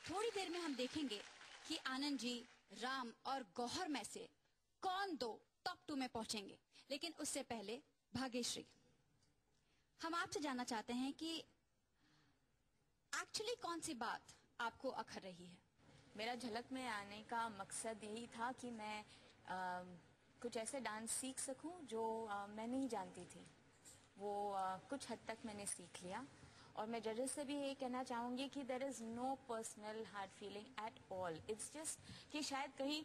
थोड़ी देर में हम देखेंगे कि आनंद जी, राम और गौहर में से कौन दो टॉप 2 में पहुंचेंगे। लेकिन उससे पहले भाग्यश्री, हम आपसे जानना चाहते हैं कि एक्चुअली कौन सी बात आपको अखर रही है। मेरा झलक में आने का मकसद यही था कि मैं कुछ ऐसे डांस सीख सकूं जो मैं नहीं जानती थी। वो कुछ हद तक मैंने सीख लिया। और मैं जजेस से भी ये कहना चाहूंगी कि there is no personal hard feeling at all. It's just कि शायद कहीं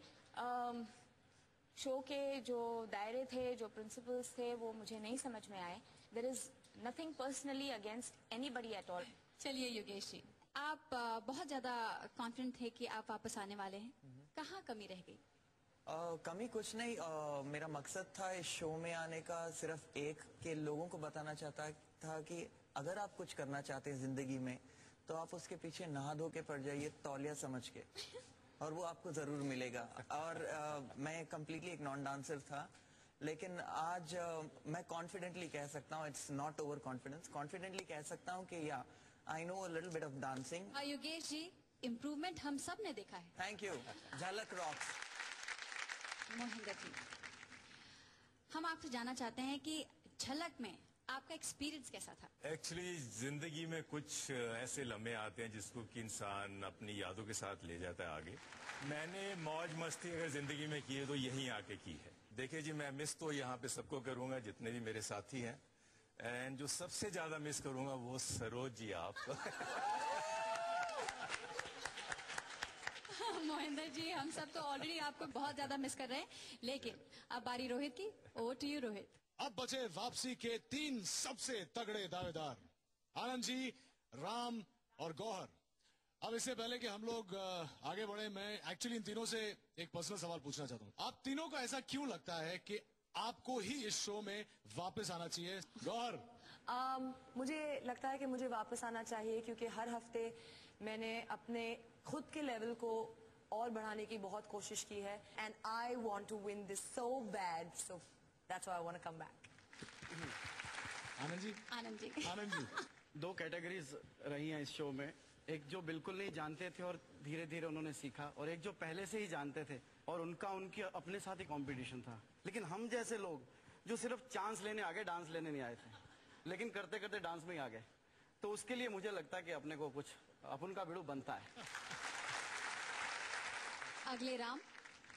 शो के जो दायरे थे, जो प्रिंसिपल्स थे, वो मुझे नहीं समझ में आए। There is nothing personally against anybody at all. चलिए योगेश जी, आप बहुत ज्यादा कॉन्फिडेंट थे कि आप वापस आने वाले हैं। कहाँ कमी रह गई? कमी कुछ नहीं। मेरा मकसद था इस शो में आने का सिर्फ एक, कि लोगों को बताना चाहता था कि अगर आप कुछ करना चाहते हैं जिंदगी में तो आप उसके पीछे नहा धो के पड़ जाइए, तौलिया समझ के, और वो आपको जरूर मिलेगा। और मैं कम्प्लीटली एक नॉन डांसर था, लेकिन आज मैं कॉन्फिडेंटली कह सकता हूँ, it's not over confidence, confidently कह सकता हूँ कि या I know a little bit of dancing. Yogesh ji, improvement हम सब ने देखा है। Thank you. Jhalak rocks. Mohinder ji, हम आपसे जानना चाहते हैं कि झलक में आपका एक्सपीरियंस कैसा था? एक्चुअली जिंदगी में कुछ ऐसे लम्हे आते हैं जिसको कि इंसान अपनी यादों के साथ ले जाता है आगे। मैंने मौज मस्ती अगर जिंदगी में की है तो यहीं आके की है। देखिए जी, मैं मिस तो यहाँ पे सबको करूंगा, जितने भी मेरे साथी हैं, एंड जो सबसे ज्यादा मिस करूंगा वो सरोज जी आप। मोहिंदर जी, हम सब तो ऑलरेडी आपको बहुत ज्यादा मिस कर रहे हैं, लेकिन अब बारी रोहित की। Over to you Rohit. अब बचे वापसी के 3 सबसे तगड़े दावेदार, आनंद जी, राम और गौहर। अब इससे पहले कि हम लोग आगे बढ़े, मैं एक्चुअली इन तीनों से एक पर्सनल सवाल पूछना चाहता हूँ। आप तीनों को ऐसा क्यों लगता है कि आपको ही इस शो में वापस आना चाहिए? गौहर? मुझे लगता है कि मुझे वापस आना चाहिए क्योंकि हर हफ्ते मैंने अपने खुद के लेवल को और बढ़ाने की बहुत कोशिश की है, and I want to win this so bad, so that's why I want to come back. Anand ji? Anand ji. Anand ji, 2 categories रही हैं इस शो में। एक जो बिल्कुल नहीं जानते थे और धीरे धीरे उन्होंने सीखा, और एक जो पहले से ही जानते थे और उनके अपने साथ ही कंपटीशन था। लेकिन हम जैसे लोग जो सिर्फ चांस लेने आ गए, डांस लेने नहीं आए थे, लेकिन करते करते डांस में ही आ गए, तो उसके लिए मुझे लगता है कि अपने को कुछ अपन का बिड़ू बनता है। अगले राम?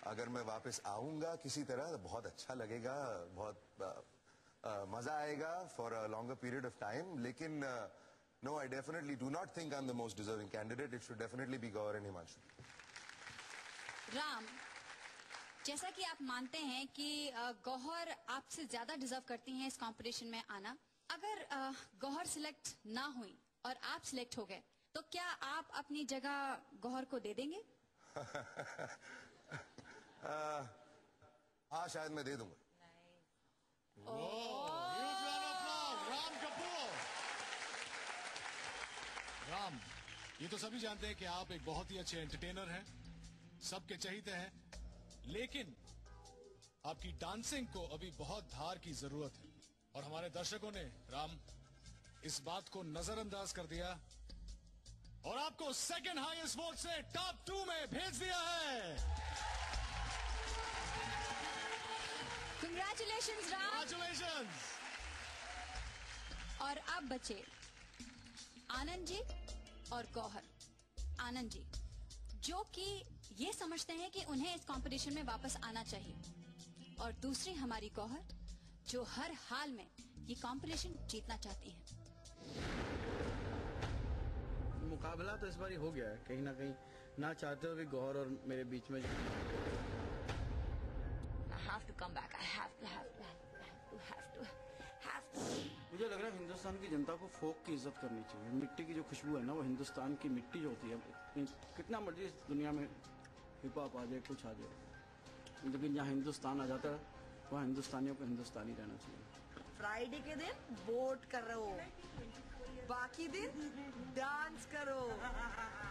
अगर मैं वापस आऊंगा किसी तरह तो बहुत अच्छा लगेगा, बहुत मजा आएगा for a longer period of time. लेकिन no, I definitely do not think I am the most deserving candidate. It should definitely be Gauhar and Himanshu. Ram, जैसा कि आप मानते हैं कि गौहर आपसे ज्यादा डिजर्व करती हैं इस कंपटीशन में आना, अगर गौहर सिलेक्ट ना हुई और आप सिलेक्ट हो गए तो क्या आप अपनी जगह गौहर को दे देंगे? हाँ, शायद मैं दे दूंगा। राम कपूर। राम, ये तो सभी जानते हैं कि आप एक बहुत ही अच्छे एंटरटेनर हैं, सबके चहीते हैं, लेकिन आपकी डांसिंग को अभी बहुत धार की जरूरत है, और हमारे दर्शकों ने राम इस बात को नजरअंदाज कर दिया और आपको सेकंड हाईएस्ट वोट से टॉप 2 में भेज दिया है। कंग्रेचुलेशंस राम। कंग्रेचुलेशंस। और अब बचे आनंद जी और गौहर। आनंद जी, जो कि ये समझते हैं कि उन्हें इस कंपटीशन में वापस आना चाहिए, और दूसरी हमारी गौहर, जो हर हाल में ये कंपटीशन जीतना चाहती हैं। मुकाबला तो इस बार हो गया है, कहीं ना कहीं ना चाहते हुए भी गौहर और मेरे बीच में। I have to come back. I have to. मुझे लग रहा है हिंदुस्तान की जनता को फोक की इज्जत करनी चाहिए। मिट्टी की जो खुशबू है ना, वो हिंदुस्तान की मिट्टी जो होती है, कितना मर्जी इस दुनिया में हिप हॉप आ जाए, कुछ आ जाए, लेकिन जहाँ हिंदुस्तान आ जाता है वहाँ हिंदुस्तानियों को हिंदुस्तानी रहना चाहिए। फ्राइडे के दिन वोट करो, बाकी दिन डांस करो।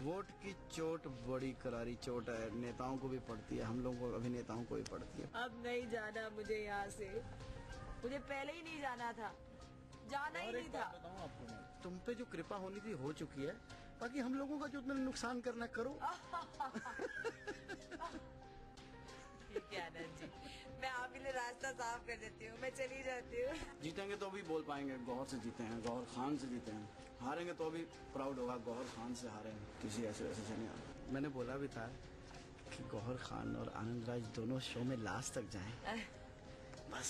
वोट की चोट बड़ी करारी चोट है, नेताओं को भी पड़ती है, हम लोगों को, अभिनेताओं को भी पड़ती है। अब नहीं जाना मुझे यहाँ से, मुझे पहले ही नहीं जाना था, जाना ही नहीं था। बताऊं आपको, तुम पे जो कृपा होनी थी हो चुकी है, बाकी हम लोगों का जो उतना नुकसान करना करो। ठीक है आनंद जी, मैं आप लिए रास्ता साफ कर देती हूँ, मैं चली जाती हूँ। जीतेंगे तो भी बोल पाएंगे गौहर से जीते हैं, गौहर खान से जीते हैं। हारेंगे तो भी प्राउड होगा गौहर खान से हारे हैं, किसी ऐसे वैसे से नहीं हारे। मैंने बोला भी था कि गौहर खान और आनंद राज दोनों शो में लास्ट तक जाएं, बस।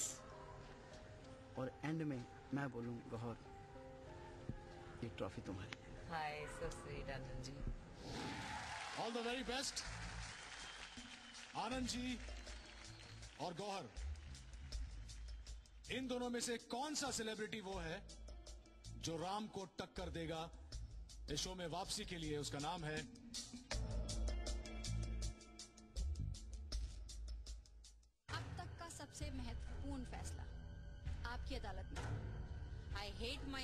और एंड में मैं बोलूं गौहर, ये ट्रॉफी तुम्हारी है। Hi so sweet Anand ji. All the very best Anand ji और गौहर। इन दोनों में से कौन सा सेलिब्रिटी वो है जो राम को टक्कर देगा इस शो में वापसी के लिए? उसका नाम है अब तक का सबसे महत्वपूर्ण फैसला आपकी अदालत में। I hate my